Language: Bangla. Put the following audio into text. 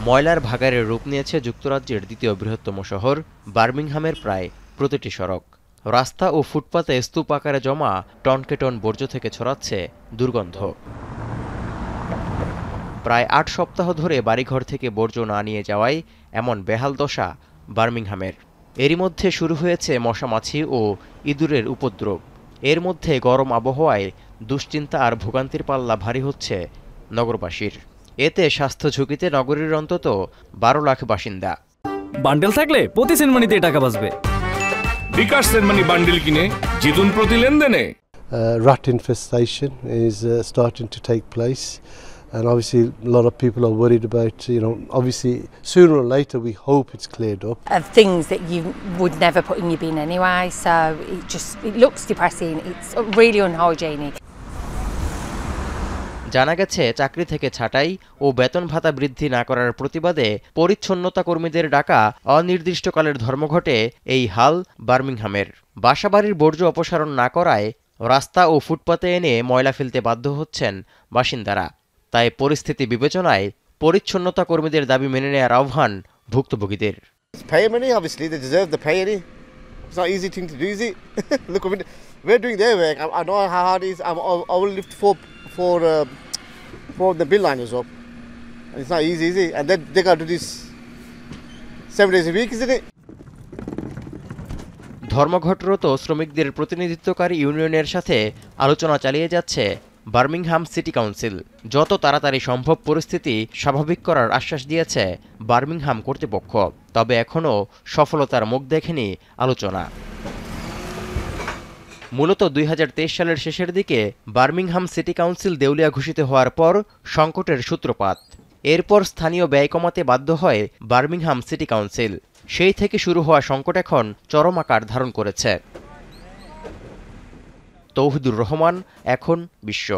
ময়লার ভাগাড়ের রূপ নিয়েছে যুক্তরাজ্যের দ্বিতীয় বৃহত্তম শহর বার্মিংহামের প্রায় প্রতিটি সড়ক। রাস্তা ও ফুটপাতে স্তূপ আকারে জমা টনকে টন বর্জ্য থেকে ছড়াচ্ছে দুর্গন্ধ। প্রায় ৮ সপ্তাহ ধরে বাড়িঘর থেকে বর্জ্য না নিয়ে যাওয়ায় এমন বেহাল দশা বার্মিংহামের। এরই মধ্যে শুরু হয়েছে মশামাছি ও ইঁদুরের উপদ্রব। এর মধ্যে গরম আবহাওয়ায় দুশ্চিন্তা আর ভোগান্তির পাল্লা ভারী হচ্ছে নগরবাসীর। এতে স্বাস্থ্য ঝুঁকিতে নগরীর অন্তত ১২ লাখ বাসিন্দা। বান্ডেল থাকলে প্রতি সেনমানিতে টাকা বাঁচবে। বিকাশ সেনমানি বান্ডেল কিনে জিতুন প্রতি লেনদেনে। Rat infestation is starting to take place, and obviously a lot of people are worried about, obviously sooner or later we hope it's cleared up. Of things that you would never put in your bin anyway, so it looks depressing. It's really unhygienic. জানা গেছে চাকরি থেকে ছাঁটাই ও বেতন ভাতা বৃদ্ধি না করার প্রতিবাদে পরিচ্ছন্নতা কর্মীদের ডাকা অনির্দিষ্টকালের ধর্মঘটে এই হাল বার্মিংহামের। বাসাবাড়ির বর্জ্য অপসারণ না করায় রাস্তা ও ফুটপাতে এনে ময়লা ফেলতে বাধ্য হচ্ছেন বাসিন্দারা। তাই পরিস্থিতি বিবেচনায় পরিচ্ছন্নতা কর্মীদের দাবি মেনে নেওয়ার আহ্বান ভুক্তভোগীদের। Pay money, obviously they deserve the pay. It's not an easy thing to do, is it? Look, we're doing their work. I know how hard it is. I will lift for the bill liners up. And it's not easy, is it? And then they got to do this 7 days a week, isn't it? ধর্মঘটরত শ্রমিকদের প্রতিনিধিত্বকারী ইউনিয়নের সাথে আলোচনা চালিয়ে যাচ্ছে বার্মিংহাম সিটি কাউন্সিল। যত তাড়াতাড়ি সম্ভব পরিস্থিতি স্বাভাবিক করার আশ্বাস দিয়েছে বার্মিংহাম কর্তৃপক্ষ। তবে এখনও সফলতার মুখ দেখেনি আলোচনা। মূলত ২০২৩ সালের শেষের দিকে বার্মিংহাম সিটি কাউন্সিল দেউলিয়া ঘোষিত হওয়ার পর সংকটের সূত্রপাত। এরপর স্থানীয় ব্যয় কমাতে বাধ্য হয় বার্মিংহাম সিটি কাউন্সিল। সেই থেকে শুরু হওয়া সংকট এখন চরম আকার ধারণ করেছে। তৌহিদুর রহমান, এখন বিশ্ব।